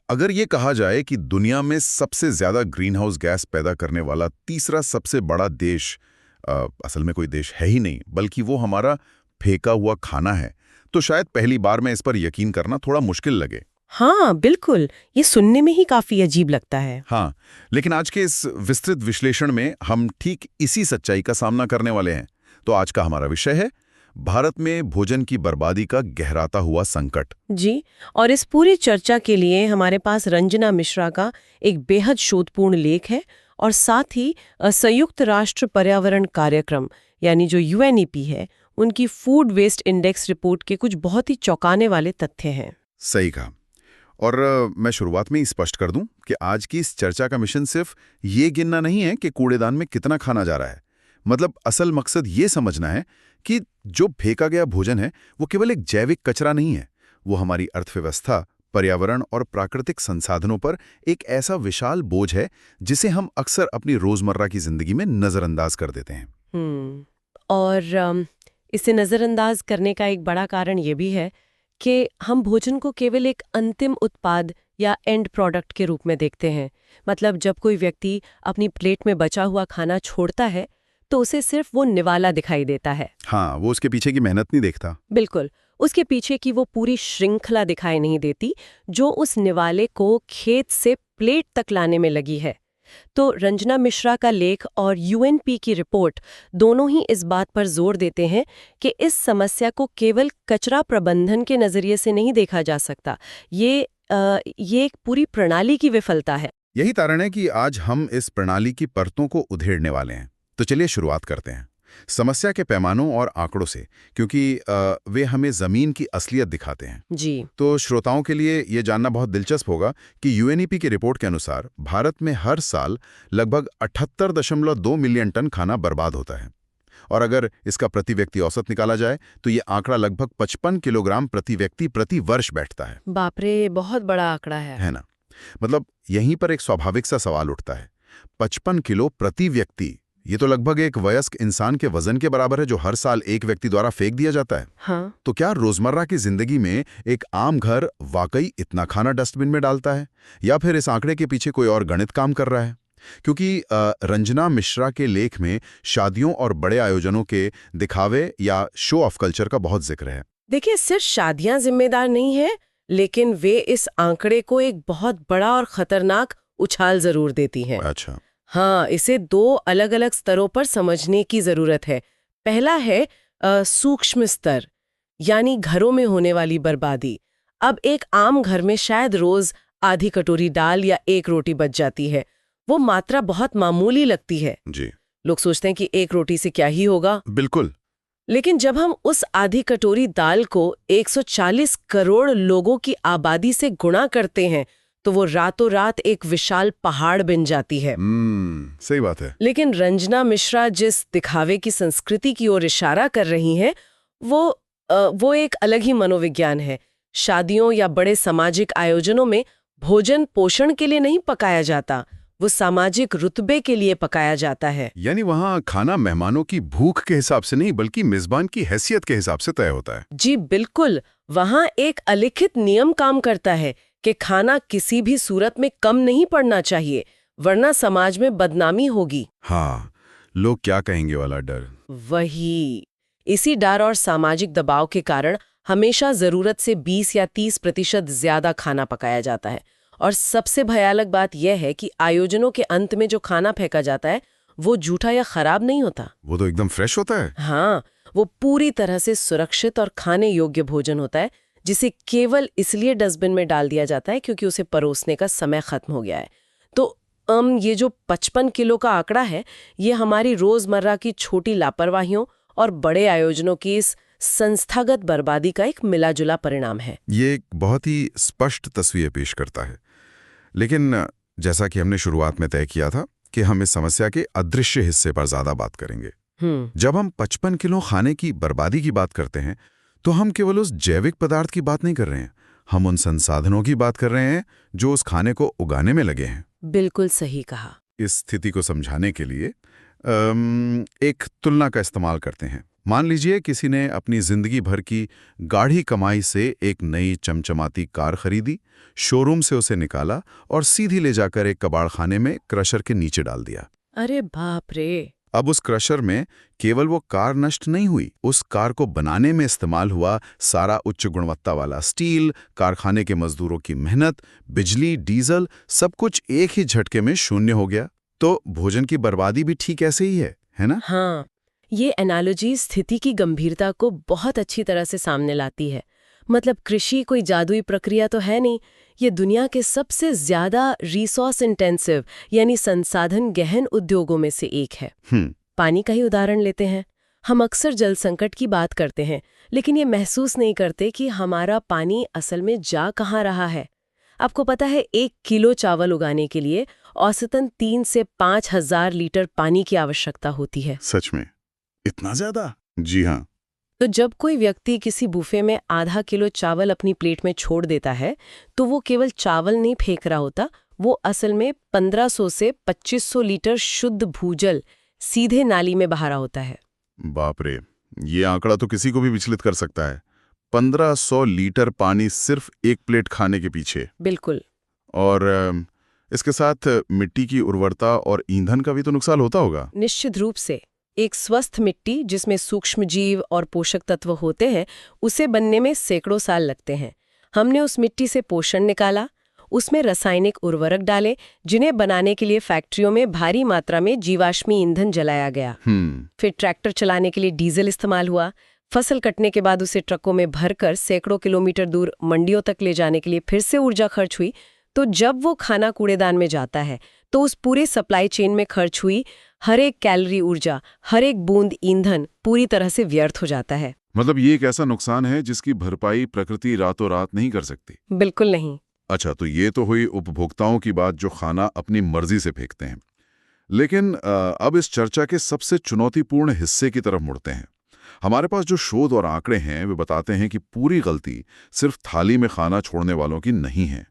अगर ये कहा जाए कि दुनिया में सबसे ज्यादा ग्रीन हाउस गैस पैदा करने वाला तीसरा सबसे बड़ा देश असल में कोई देश है ही नहीं, बल्कि वो हमारा फेंका हुआ खाना है, तो शायद पहली बार में इस पर यकीन करना थोड़ा मुश्किल लगे। हाँ बिल्कुल, ये सुनने में ही काफी अजीब लगता है। हाँ, लेकिन आज के इस विस्तृत विश्लेषण में हम ठीक इसी सच्चाई का सामना करने वाले हैं। तो आज का हमारा विषय है भारत में भोजन की बर्बादी का गहराता हुआ संकट। जी, और इस पूरी चर्चा के लिए हमारे पास रंजना मिश्रा का एक बेहद शोधपूर्ण लेख है और साथ ही संयुक्त राष्ट्र पर्यावरण कार्यक्रम यानी जो यूएनईपी है, उनकी फूड वेस्ट इंडेक्स रिपोर्ट के कुछ बहुत ही चौंकाने वाले तथ्य हैं। सही कहा। और मैं शुरुआत में ही स्पष्ट कर दूं कि आज की इस चर्चा का मिशन सिर्फ ये गिनना नहीं है कि कूड़ेदान में कितना खाना जा रहा है। मतलब असल मकसद ये समझना है कि जो फेंका गया भोजन है वो केवल एक जैविक कचरा नहीं है, वो हमारी अर्थव्यवस्था, पर्यावरण और प्राकृतिक संसाधनों पर एक ऐसा विशाल बोझ है जिसे हम अक्सर अपनी रोजमर्रा की जिंदगी में नजरअंदाज कर देते हैं। और इसे नजरअंदाज करने का एक बड़ा कारण ये भी है कि हम भोजन को केवल एक अंतिम उत्पाद या एंड प्रोडक्ट के रूप में देखते हैं। मतलब जब कोई व्यक्ति अपनी प्लेट में बचा हुआ खाना छोड़ता है तो उसे सिर्फ वो निवाला दिखाई देता है। हाँ, वो उसके पीछे की मेहनत नहीं देखता। बिल्कुल, उसके पीछे की वो पूरी श्रृंखला दिखाई नहीं देती जो उस निवाले को खेत से प्लेट तक लाने में लगी है। तो रंजना मिश्रा का लेख और यूएनपी की रिपोर्ट दोनों ही इस बात पर जोर देते हैं कि इस समस्या को केवल कचरा प्रबंधन के नजरिए से नहीं देखा जा सकता। ये एक पूरी प्रणाली की विफलता है। यही कारण है कि आज हम इस प्रणाली की परतों को उधेड़ने वाले हैं। तो चलिए शुरुआत करते हैं समस्या के पैमानों और आंकड़ों से, क्योंकि वे हमें जमीन की असलियत दिखाते हैं। जी। तो श्रोताओं के लिए ये जानना बहुत दिलचस्प होगा कि यूएनईपी की रिपोर्ट के अनुसार भारत में हर साल लगभग 78.2 मिलियन टन खाना बर्बाद होता है। और अगर इसका प्रति व्यक्ति औसत निकाला जाए तो ये आंकड़ा लगभग 55 किलोग्राम प्रति व्यक्ति प्रति वर्ष बैठता है। बाप रे, बहुत बड़ा आंकड़ा है ना? मतलब यहीं पर एक स्वाभाविक सा सवाल उठता है, 55 किलो प्रति व्यक्ति, ये तो लगभग एक वयस्क इंसान के वजन के बराबर है जो हर साल एक व्यक्ति द्वारा फेंक दिया जाता है। हाँ। तो क्या रोजमर्रा की जिंदगी में एक आम घर वाकई इतना खाना डस्टबिन में डालता है, या फिर इस आंकड़े के पीछे कोई और गणित काम कर रहा है? क्योंकि रंजना मिश्रा के लेख में शादियों और बड़े आयोजनों के दिखावे या शो ऑफ कल्चर का बहुत जिक्र है। देखिए, सिर्फ शादियां जिम्मेदार नहीं है, लेकिन वे इस आंकड़े को एक बहुत बड़ा और खतरनाक उछाल जरूर देती हैं। अच्छा। हाँ, इसे दो अलग अलग स्तरों पर समझने की जरूरत है। पहला है सूक्ष्म स्तर, यानी घरों में होने वाली बर्बादी। अब एक आम घर में शायद रोज आधी कटोरी दाल या एक रोटी बच जाती है। वो मात्रा बहुत मामूली लगती है। जी। लोग सोचते हैं कि एक रोटी से क्या ही होगा। बिल्कुल। लेकिन जब हम उस आधी कटोरी दाल को 140 करोड़ लोगों की आबादी से गुणा करते हैं तो वो रातों रात एक विशाल पहाड़ बन जाती है। सही बात है। लेकिन रंजना मिश्रा जिस दिखावे की संस्कृति की ओर इशारा कर रही हैं, वो एक अलग ही मनोविज्ञान है। शादियों या बड़े सामाजिक आयोजनों में भोजन पोषण के लिए नहीं पकाया जाता, वो सामाजिक रुतबे के लिए पकाया जाता है। यानी वहाँ खाना मेहमानों की भूख के हिसाब से नहीं, बल्कि मेजबान की हैसियत के हिसाब से तय होता है। जी बिल्कुल, वहाँ एक अलिखित नियम काम करता है कि खाना किसी भी सूरत में कम नहीं पड़ना चाहिए, वरना समाज में बदनामी होगी। हाँ, लोग क्या कहेंगे वाला डर। वही, इसी डर और सामाजिक दबाव के कारण हमेशा जरूरत से 20 या 30% ज्यादा खाना पकाया जाता है। और सबसे भयानक बात यह है कि आयोजनों के अंत में जो खाना फेंका जाता है वो जूठा या खराब नहीं होता। वो तो एकदम फ्रेश होता है। हाँ, वो पूरी तरह से सुरक्षित और खाने योग्य भोजन होता है, जिसे केवल इसलिए डस्टबिन में डाल दिया जाता है क्योंकि उसे परोसने का समय खत्म हो गया है। तो ये जो 55 किलो का आंकड़ा है, ये हमारी रोजमर्रा की छोटी लापरवाहियों और बड़े आयोजनों की इस संस्थागत बर्बादी का एक मिलाजुला परिणाम है। ये एक बहुत ही स्पष्ट तस्वीर पेश करता है। लेकिन जैसा कि हमने शुरुआत में तय किया था कि हम इस समस्या के अदृश्य हिस्से पर ज्यादा बात करेंगे। जब हम 55 किलो खाने की बर्बादी की बात करते हैं तो हम केवल उस जैविक पदार्थ की बात नहीं कर रहे हैं, हम उन संसाधनों की बात कर रहे हैं जो उस खाने को उगाने में लगे हैं। बिल्कुल सही कहा। इस स्थिति को समझाने के लिए एक तुलना का इस्तेमाल करते हैं। मान लीजिए किसी ने अपनी जिंदगी भर की गाढ़ी कमाई से एक नई चमचमाती कार खरीदी, शोरूम से उसे निकाला और सीधी ले जाकर एक कबाड़खाने में क्रशर के नीचे डाल दिया। अरे बाप रे। अब उस क्रशर में केवल वो कार नष्ट नहीं हुई, उस कार को बनाने में इस्तेमाल हुआ सारा उच्च गुणवत्ता वाला स्टील, कारखाने के मजदूरों की मेहनत, बिजली, डीजल, सब कुछ एक ही झटके में शून्य हो गया। तो भोजन की बर्बादी भी ठीक ऐसे ही है ना? हाँ, ये एनालॉजी स्थिति की गंभीरता को बहुत अच्छी तरह से सामने लाती है। मतलब कृषि कोई जादुई प्रक्रिया तो है नहीं, ये दुनिया के सबसे ज्यादा रिसोर्स इंटेंसिव यानी संसाधन गहन उद्योगों में से एक है। पानी का ही उदाहरण लेते हैं। हम अक्सर जल संकट की बात करते हैं, लेकिन ये महसूस नहीं करते कि हमारा पानी असल में जा कहाँ रहा है। आपको पता है 1 किलो चावल उगाने के लिए औसतन 3 से 5 हजार लीटर पानी की आवश्यकता होती है। सच में इतना ज्यादा? जी हाँ। तो जब कोई व्यक्ति किसी बुफे में आधा किलो चावल अपनी प्लेट में छोड़ देता है, तो वो केवल चावल नहीं फेंक रहा होता, वो असल में 1500 से 2500 लीटर शुद्ध भूजल सीधे नाली में बहा रहा होता है। बाप रे, ये आंकड़ा तो किसी को भी विचलित कर सकता है। 1500 लीटर पानी सिर्फ एक प्लेट खाने के पीछे। बिल्कुल। और इसके साथ मिट्टी की उर्वरता और ईंधन का भी तो नुकसान होता होगा। निश्चित रूप से। एक स्वस्थ मिट्टी जिसमें सूक्ष्म जीव और पोषक तत्व होते हैं, उसे बनने में सैकड़ों साल लगते हैं। हमने उस मिट्टी से पोषण निकाला, उसमें रासायनिक उर्वरक डाले, जिन्हें बनाने के लिए फैक्ट्रियों में भारी मात्रा में जीवाश्मी ईंधन जलाया गया। फिर ट्रैक्टर चलाने के लिए डीजल इस्तेमाल हुआ। फसल कटने के बाद उसे ट्रकों में भरकर सैकड़ों किलोमीटर दूर मंडियों तक ले जाने के लिए फिर से ऊर्जा खर्च हुई। तो जब वो खाना कूड़ेदान में जाता है, तो उस पूरे सप्लाई चेन में खर्च हुई हर एक कैलोरी ऊर्जा, हर एक बूंद ईंधन पूरी तरह से व्यर्थ हो जाता है। मतलब ये एक ऐसा नुकसान है जिसकी भरपाई प्रकृति रातों रात नहीं कर सकती। बिल्कुल नहीं। अच्छा, तो ये तो हुई उपभोक्ताओं की बात जो खाना अपनी मर्जी से फेंकते हैं। लेकिन अब इस चर्चा के सबसे चुनौतीपूर्ण हिस्से की तरफ मुड़ते हैं। हमारे पास जो शोध और आंकड़े हैं वे बताते हैं कि पूरी गलती सिर्फ थाली में खाना छोड़ने वालों की नहीं है।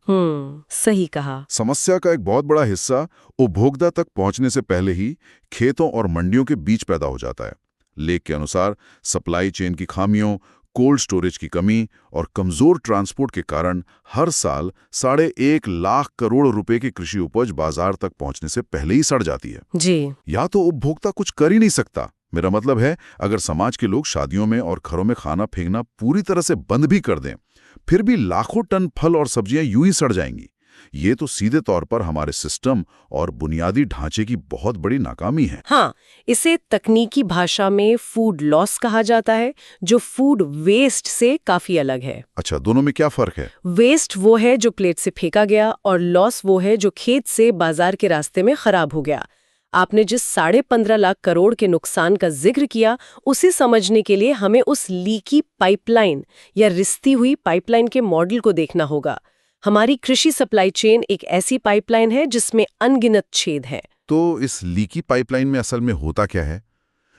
सही कहा। समस्या का एक बहुत बड़ा हिस्सा उपभोक्ता तक पहुंचने से पहले ही खेतों और मंडियों के बीच पैदा हो जाता है। लेख के अनुसार सप्लाई चेन की खामियों, कोल्ड स्टोरेज की कमी और कमजोर ट्रांसपोर्ट के कारण हर साल 1.5 लाख करोड़ रुपए की कृषि उपज बाजार तक पहुंचने से पहले ही सड़ जाती है। जी। या तो उपभोक्ता कुछ कर ही नहीं सकता। मेरा मतलब है, अगर समाज के लोग शादियों में और घरों में खाना फेंकना पूरी तरह से बंद भी कर दें, फिर भी लाखों टन फल और सब्जियां यूं ही सड़ जाएंगी। ये तो सीधे तौर पर हमारे सिस्टम और बुनियादी ढांचे की बहुत बड़ी नाकामी है। हाँ, इसे तकनीकी भाषा में फूड लॉस कहा जाता है, जो फूड वेस्ट से काफी अलग है। अच्छा, दोनों में क्या फर्क है? वेस्ट वो है जो प्लेट से फेंका गया, और लॉस वो है जो खेत से बाजार के रास्ते में खराब हो गया। आपने जिस 15.5 लाख करोड़ के नुकसान का जिक्र किया, उसे समझने के लिए हमें उस लीकी पाइपलाइन या रिश्ती हुई पाइपलाइन के मॉडल को देखना होगा। हमारी कृषि सप्लाई चेन एक ऐसी पाइपलाइन है जिसमें अनगिनत छेद हैं। तो इस लीकी पाइपलाइन में असल में होता क्या है?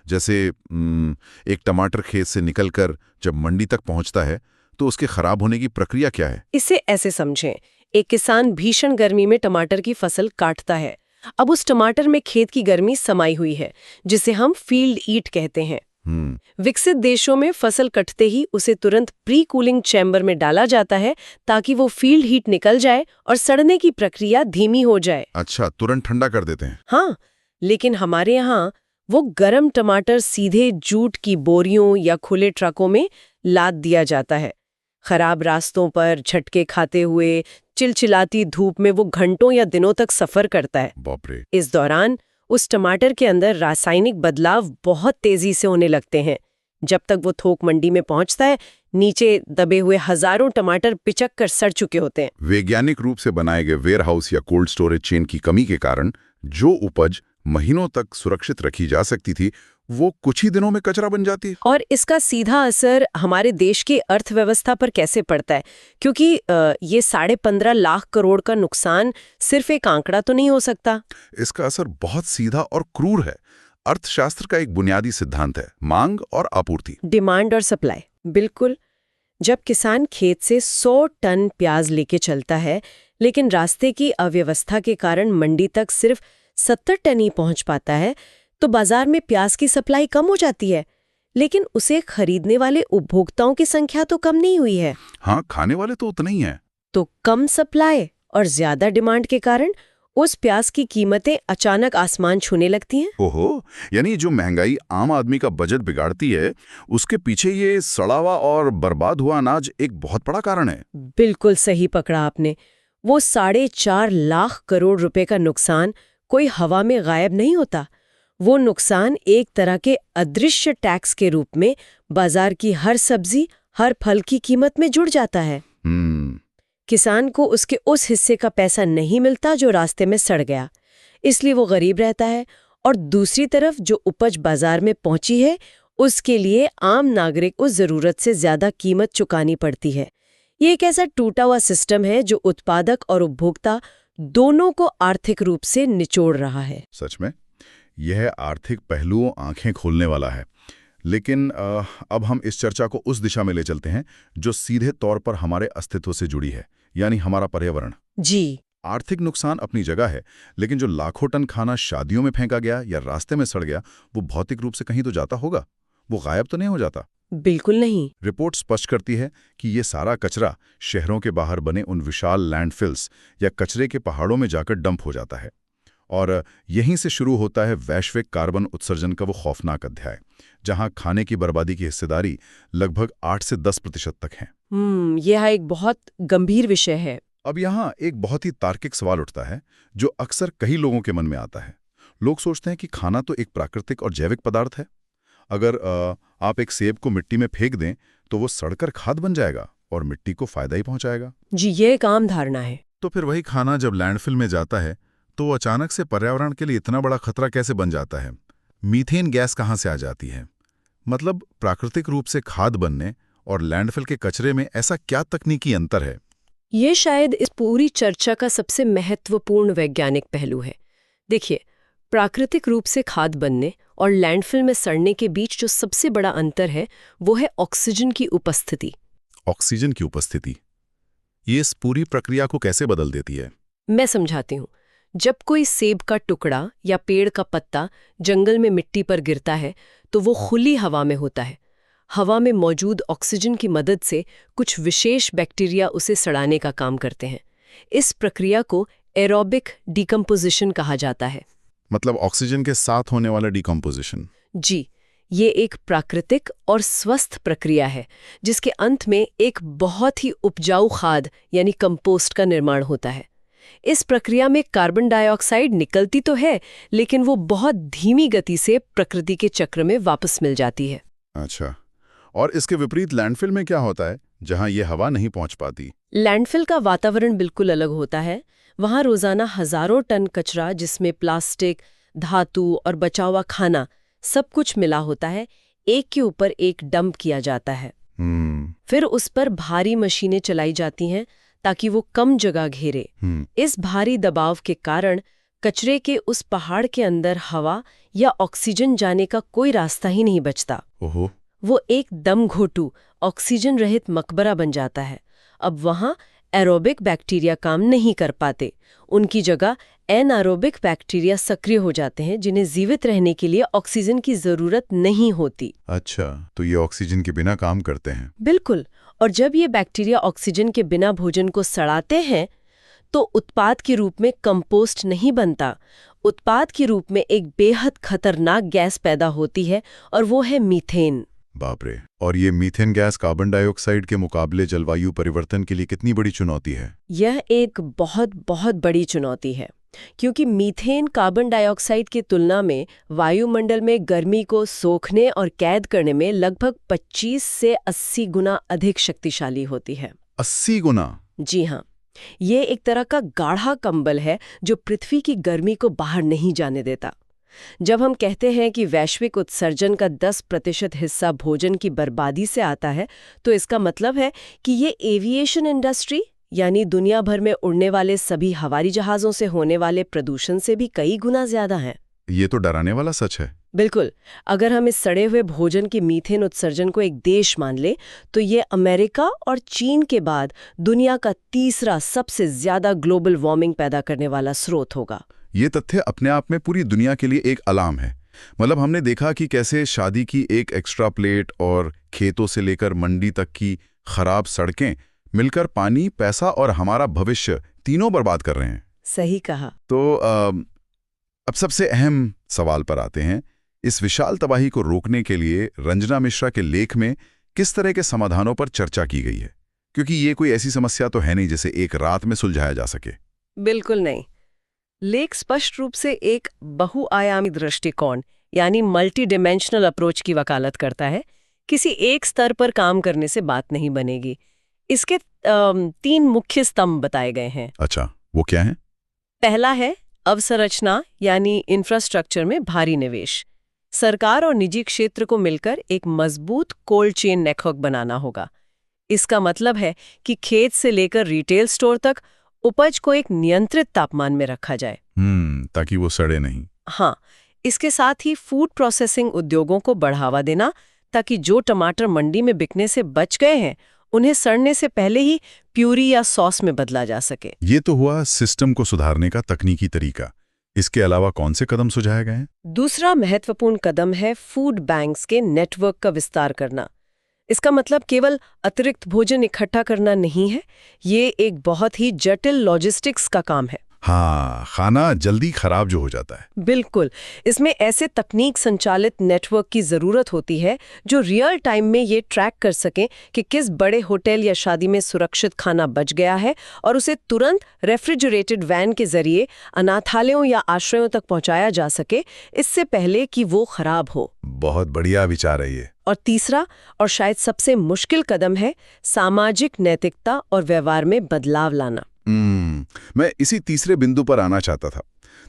जैसे एक टमाटर खेत से निकलकर जब मंडी तक पहुंचता है, तो उसके खराब होने की प्रक्रिया क्या है? इसे ऐसे समझें, एक किसान भीषण गर्मी में टमाटर की फसल काटता है। अब उस टमाटर में खेत की गर्मी समाई हुई है, जिसे हम फील्ड ईट कहते हैं। विकसित देशों में फसल कटते ही उसे तुरंत प्री कूलिंग चैम्बर में डाला जाता है, ताकि वो फील्ड हीट निकल जाए और सड़ने की प्रक्रिया धीमी हो जाए। अच्छा, तुरंत ठंडा कर देते हैं। हाँ, लेकिन हमारे यहाँ वो गरम टमाटर सीधे जूट की बोरियों या खुले ट्रकों में लाद दिया जाता है। खराब रास्तों पर झटके खाते हुए चिलचिलाती धूप में वो घंटों या दिनों तक सफर करता है। बाप रे। इस दौरान उस टमाटर के अंदर रासायनिक बदलाव बहुत तेजी से होने लगते हैं। जब तक वो थोक मंडी में पहुंचता है, नीचे दबे हुए हजारों टमाटर पिचक कर सड़ चुके होते हैं। वैज्ञानिक रूप से बनाए गए वेयरहाउस या कोल्ड स्टोरेज चेन की कमी के कारण जो उपज महीनों तक सुरक्षित रखी जा सकती थी, वो कुछ ही दिनों में कचरा बन जाती है। और इसका सीधा असर हमारे देश की अर्थव्यवस्था पर कैसे पड़ता है? क्योंकि ये 15.5 लाख करोड़ का नुकसान सिर्फ एक आंकड़ा तो नहीं हो सकता। इसका असर बहुत सीधा और क्रूर है। अर्थशास्त्र का एक बुनियादी सिद्धांत है मांग और आपूर्ति, डिमांड और सप्लाई। बिल्कुल। जब किसान खेत से 100 टन प्याज लेके चलता है, लेकिन रास्ते की अव्यवस्था के कारण मंडी तक सिर्फ 70 टन ही पहुंच पाता है, तो बाजार में प्याज की सप्लाई कम हो जाती है। लेकिन उसे खरीदने वाले उपभोक्ताओं की संख्या तो कम नहीं हुई है। हाँ, खाने वाले तो उतने ही हैं। तो कम सप्लाई और ज्यादा डिमांड के कारण उस प्याज की कीमतें अचानक आसमान छूने लगती हैं। ओहो, यानी जो महंगाई आम आदमी का बजट बिगाड़ती है, उसके पीछे ये सड़ा हुआ और बर्बाद हुआ अनाज एक बहुत बड़ा कारण है। बिल्कुल सही पकड़ा आपने। वो 4.5 लाख करोड़ रुपए का नुकसान कोई हवा में गायब नहीं होता। वो नुकसान एक तरह के अदृश्य टैक्स के रूप में बाजार की हर सब्जी, हर फल की कीमत में जुड़ जाता है। किसान को उसके उस हिस्से का पैसा नहीं मिलता जो रास्ते में सड़ गया, इसलिए वो गरीब रहता है। और दूसरी तरफ जो उपज बाजार में पहुंची है, उसके लिए आम नागरिक उस जरूरत से ज्यादा कीमत चुकानी पड़ती है। ये एक ऐसा टूटा हुआ सिस्टम है जो उत्पादक और उपभोक्ता दोनों को आर्थिक रूप से निचोड़ रहा है। सच में यह आर्थिक पहलुओं आंखें खोलने वाला है। लेकिन अब हम इस चर्चा को उस दिशा में ले चलते हैं जो सीधे तौर पर हमारे अस्तित्व से जुड़ी है, यानी हमारा पर्यावरण। जी। आर्थिक नुकसान अपनी जगह है, लेकिन जो लाखों टन खाना शादियों में फेंका गया या रास्ते में सड़ गया, वो भौतिक रूप से कहीं तो जाता होगा, वो गायब तो नहीं हो जाता। बिल्कुल नहीं। रिपोर्ट स्पष्ट करती है कि ये सारा कचरा शहरों के बाहर बने उन विशाल लैंडफिल्स या कचरे के पहाड़ों में जाकर डंप हो जाता है। और यहीं से शुरू होता है वैश्विक कार्बन उत्सर्जन का वो खौफनाक अध्याय, जहां खाने की बर्बादी की हिस्सेदारी लगभग 8 से 10% तक है। यह एक बहुत गंभीर विषय है। अब यहाँ एक बहुत ही तार्किक सवाल उठता है जो अक्सर कई लोगों के मन में आता है। लोग सोचते हैं कि खाना तो एक प्राकृतिक और जैविक पदार्थ है। अगर आप एक सेब को मिट्टी में फेंक दें तो वो सड़कर खाद बन जाएगा और मिट्टी को फायदा ही पहुंचाएगा। जी, ये एक आम धारणा है। तो फिर वही खाना जब लैंडफिल में जाता है तो अचानक से पर्यावरण के लिए इतना बड़ा खतरा कैसे बन जाता है? मीथेन गैस कहाँ से आ जाती है? मतलब प्राकृतिक रूप से खाद बनने और लैंडफिल के कचरे में ऐसा क्या तकनीकी अंतर है? ये शायद इस पूरी चर्चा का सबसे महत्वपूर्ण वैज्ञानिक पहलू है। देखिए, प्राकृतिक रूप से खाद बनने और लैंडफिल में सड़ने के बीच जो सबसे बड़ा अंतर है वो है ऑक्सीजन की उपस्थिति। ऑक्सीजन की उपस्थिति ये इस पूरी प्रक्रिया को कैसे बदल देती है? मैं समझाती हूँ। जब कोई सेब का टुकड़ा या पेड़ का पत्ता जंगल में मिट्टी पर गिरता है तो वो खुली हवा में होता है। हवा में मौजूद ऑक्सीजन की मदद से कुछ विशेष बैक्टीरिया उसे सड़ाने का काम करते हैं। इस प्रक्रिया को एरोबिक डिकम्पोजिशन कहा जाता है। मतलब ऑक्सीजन के साथ होने वाला डिकम्पोजिशन? जी, ये एक प्राकृतिक और स्वस्थ प्रक्रिया है जिसके अंत में एक बहुत ही उपजाऊ खाद यानी कंपोस्ट का निर्माण होता है। इस प्रक्रिया में कार्बन डाइऑक्साइड निकलती तो है, लेकिन वो बहुत धीमी गति से प्रकृति के चक्र में वापस मिल जाती है। अच्छा, और इसके विपरीत लैंडफिल में क्या होता है जहां ये हवा नहीं पहुंच पाती? लैंडफिल का वातावरण बिल्कुल अलग होता है। वहां रोजाना हजारों टन कचरा जिसमें प्लास्टिक, धातु और बचा हुआ खाना सब कुछ मिला होता है, एक के ऊपर एक डंप किया जाता है। फिर उस पर भारी मशीनें चलाई जाती हैं ताकि वो कम जगह घेरे। इस भारी दबाव के कारण कचरे के उस पहाड़ के अंदर हवा या ऑक्सीजन जाने का कोई रास्ता ही नहीं बचता। ओहो। वो एक दम घोटू ऑक्सीजन रहित मकबरा बन जाता है। अब वहां एरोबिक बैक्टीरिया काम नहीं कर पाते, उनकी जगह एनारोबिक बैक्टीरिया सक्रिय हो जाते हैं जिन्हें जीवित रहने के लिए ऑक्सीजन की जरूरत नहीं होती। अच्छा, तो ये ऑक्सीजन के बिना काम करते हैं? बिल्कुल। और जब ये बैक्टीरिया ऑक्सीजन के बिना भोजन को सड़ाते हैं तो उत्पाद के रूप में कंपोस्ट नहीं बनता, उत्पाद के रूप में एक बेहद खतरनाक गैस पैदा होती है और वो है मीथेन। बाप रे। और ये मीथेन गैस कार्बन डाइऑक्साइड के मुकाबले जलवायु परिवर्तन के लिए कितनी बड़ी चुनौती है? यह एक बहुत बहुत बड़ी चुनौती है, क्योंकि मीथेन कार्बन डाइऑक्साइड की तुलना में वायुमंडल में गर्मी को सोखने और कैद करने में लगभग 25 से 80 गुना अधिक शक्तिशाली होती है। 80 गुना? जी हाँ, ये एक तरह का गाढ़ा कंबल है जो पृथ्वी की गर्मी को बाहर नहीं जाने देता। जब हम कहते हैं कि वैश्विक उत्सर्जन का 10% हिस्सा भोजन की बर्बादी से आता है, तो इसका मतलब है कि ये एविएशन इंडस्ट्री यानी दुनिया भर में उड़ने वाले सभी हवाई जहाज़ों से होने वाले प्रदूषण से भी कई गुना ज्यादा है। ये तो डराने वाला सच है। बिल्कुल। अगर हम इस सड़े हुए भोजन की मीथेन उत्सर्जन को एक देश मान ले तो ये अमेरिका और चीन के बाद दुनिया का तीसरा सबसे ज्यादा ग्लोबल वार्मिंग पैदा करने वाला स्रोत होगा। ये तथ्य अपने आप में पूरी दुनिया के लिए एक अलार्म है। मतलब हमने देखा कि कैसे शादी की एक एक्स्ट्रा प्लेट और खेतों से लेकर मंडी तक की खराब सड़कें मिलकर पानी, पैसा और हमारा भविष्य तीनों बर्बाद कर रहे हैं। सही कहा। तो अब सबसे अहम सवाल पर आते हैं। इस विशाल तबाही को रोकने के लिए रंजना मिश्रा के लेख में किस तरह के समाधानों पर चर्चा की गई है? क्योंकि ये कोई ऐसी समस्या तो है नहीं जिसे एक रात में सुलझाया जा सके। बिल्कुल नहीं। लेख स्पष्ट रूप से एक बहुआयामी दृष्टिकोण यानी मल्टी डिमेंशनल अप्रोच की वकालत करता है। किसी एक स्तर पर काम करने से बात नहीं बनेगी। इसके 3 मुख्य स्तंभ बताए गए हैं। अच्छा, वो क्या है? पहला है अवसंरचना यानी इंफ्रास्ट्रक्चर में भारी निवेश। सरकार और निजी क्षेत्र को मिलकर एक मजबूत कोल्ड चेन नेटवर्क बनाना होगा। इसका मतलब है कि खेत से लेकर रिटेल स्टोर तक उपज को एक नियंत्रित तापमान में रखा जाए। ताकि वो सड़े नहीं। हाँ, इसके साथ ही फूड प्रोसेसिंग उद्योगों को बढ़ावा देना ताकि जो टमाटर मंडी में बिकने से बच गए हैं उन्हें सड़ने से पहले ही प्यूरी या सॉस में बदला जा सके। ये तो हुआ सिस्टम को सुधारने का तकनीकी तरीका। इसके अलावा कौन से कदम सुझाए गए हैं? दूसरा महत्वपूर्ण कदम है फूड बैंक्स के नेटवर्क का विस्तार करना। इसका मतलब केवल अतिरिक्त भोजन इकट्ठा करना नहीं है, ये एक बहुत ही जटिल लॉजिस्टिक्स का काम है। हाँ, खाना जल्दी खराब जो हो जाता है। बिल्कुल, इसमें ऐसे तकनीक संचालित नेटवर्क की जरूरत होती है जो रियल टाइम में ये ट्रैक कर सकें कि किस बड़े होटल या शादी में सुरक्षित खाना बच गया है और उसे तुरंत रेफ्रिजरेटेड वैन के जरिए अनाथालयों या आश्रयों तक पहुंचाया जा सके, इससे पहले कि वो खराब हो। बहुत बढ़िया विचार है ये। और तीसरा और शायद सबसे मुश्किल कदम है सामाजिक नैतिकता और व्यवहार में बदलाव लाना। मैं इसी तीसरे बिंदु पर आना चाहता था।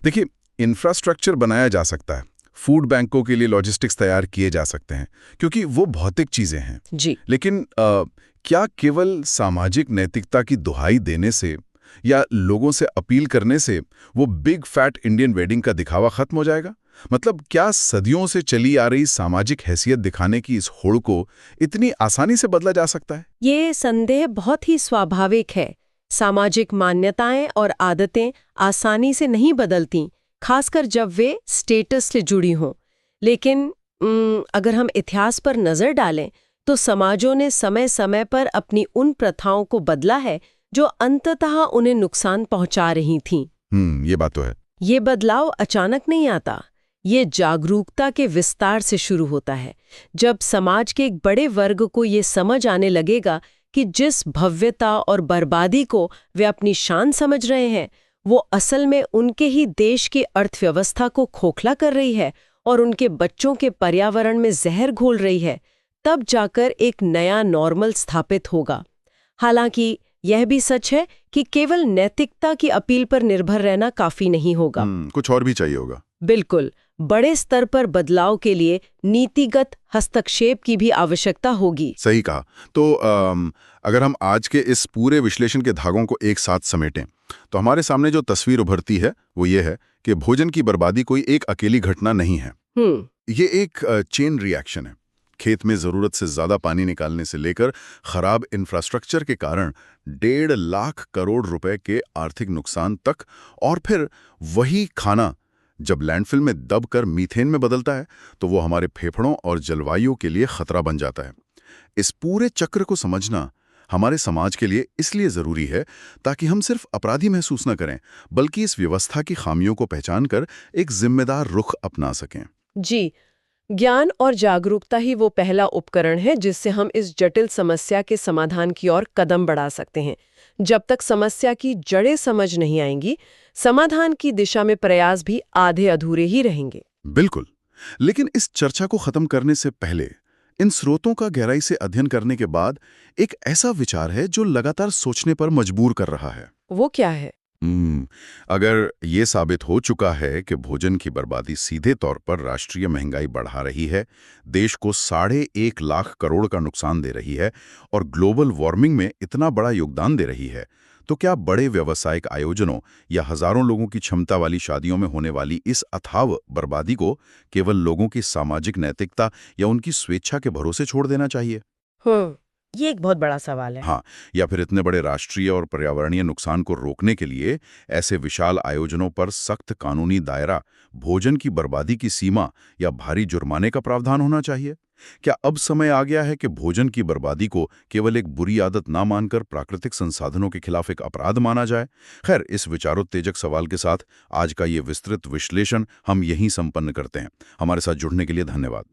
देखिए, इंफ्रास्ट्रक्चर बनाया जा सकता है, फूड बैंकों के लिए लॉजिस्टिक्स तैयार किए जा सकते हैं, क्योंकि वो भौतिक चीजें हैं जी। लेकिन क्या केवल सामाजिक नैतिकता की दुहाई देने से या लोगों से अपील करने से वो बिग फैट इंडियन वेडिंग का दिखावा खत्म हो जाएगा? मतलब क्या सदियों से चली आ रही सामाजिक हैसियत दिखाने की इस होड़ को इतनी आसानी से बदला जा सकता है? ये संदेह बहुत ही स्वाभाविक है। सामाजिक मान्यताएं और आदतें आसानी से नहीं बदलती, खासकर जब वे स्टेटस से जुड़ी हों। लेकिन अगर हम इतिहास पर नजर डालें तो समाजों ने समय समय पर अपनी उन प्रथाओं को बदला है जो अंततः उन्हें नुकसान पहुंचा रही थीं। ये बात तो है। ये बदलाव अचानक नहीं आता, ये जागरूकता के विस्तार से शुरू होता है। जब समाज के एक बड़े वर्ग को ये समझ आने लगेगा कि जिस भव्यता और बर्बादी को वे अपनी शान समझ रहे हैं वो असल में उनके ही देश की अर्थव्यवस्था को खोखला कर रही है और उनके बच्चों के पर्यावरण में जहर घोल रही है, तब जाकर एक नया नॉर्मल स्थापित होगा। हालांकि यह भी सच है कि केवल नैतिकता की अपील पर निर्भर रहना काफी नहीं होगा। कुछ और भी चाहिए होगा। बिल्कुल, बड़े स्तर पर बदलाव के लिए नीतिगत हस्तक्षेप की भी आवश्यकता होगी। सही कहा। तो अगर हम आज के इस पूरे विश्लेषण के धागों को एक साथ समेटें तो हमारे सामने जो तस्वीर उभरती है वो ये है कि भोजन की बर्बादी कोई एक अकेली घटना नहीं है। ये एक चेन रिएक्शन है। खेत में जरूरत से ज्यादा पानी निकालने से लेकर खराब इंफ्रास्ट्रक्चर के कारण 1.5 लाख करोड़ रुपए के आर्थिक नुकसान तक, और फिर वही खाना जब लैंडफिल में दबकर मीथेन में बदलता है तो वो हमारे फेफड़ों और जलवायु के लिए खतरा बन जाता है। इस पूरे चक्र को समझना हमारे समाज के लिए इसलिए जरूरी है ताकि हम सिर्फ अपराधी महसूस न करें, बल्कि इस व्यवस्था की खामियों को पहचान कर एक जिम्मेदार रुख अपना सकें। जी, ज्ञान और जागरूकता ही वो पहला उपकरण है जिससे हम इस जटिल समस्या के समाधान की ओर कदम बढ़ा सकते हैं। जब तक समस्या की जड़ें समझ नहीं आएंगी, समाधान की दिशा में प्रयास भी आधे अधूरे ही रहेंगे। बिल्कुल। लेकिन इस चर्चा को खत्म करने से पहले इन स्रोतों का गहराई से अध्ययन करने के बाद एक ऐसा विचार है जो लगातार सोचने पर मजबूर कर रहा है। वो क्या है? अगर ये साबित हो चुका है कि भोजन की बर्बादी सीधे तौर पर राष्ट्रीय महंगाई बढ़ा रही है, देश को 1.5 लाख करोड़ का नुकसान दे रही है और ग्लोबल वार्मिंग में इतना बड़ा योगदान दे रही है, तो क्या बड़े व्यावसायिक आयोजनों या हजारों लोगों की क्षमता वाली शादियों में होने वाली इस अथाह बर्बादी को केवल लोगों की सामाजिक नैतिकता या उनकी स्वेच्छा के भरोसे छोड़ देना चाहिए? ये एक बहुत बड़ा सवाल है। हाँ, या फिर इतने बड़े राष्ट्रीय और पर्यावरणीय नुकसान को रोकने के लिए ऐसे विशाल आयोजनों पर सख्त कानूनी दायरा, भोजन की बर्बादी की सीमा या भारी जुर्माने का प्रावधान होना चाहिए? क्या अब समय आ गया है कि भोजन की बर्बादी को केवल एक बुरी आदत ना मानकर प्राकृतिक संसाधनों के खिलाफ एक अपराध माना जाए? खैर, इस विचारोत्तेजक सवाल के साथ आज का ये विस्तृत विश्लेषण हम यहीं संपन्न करते हैं। हमारे साथ जुड़ने के लिए धन्यवाद।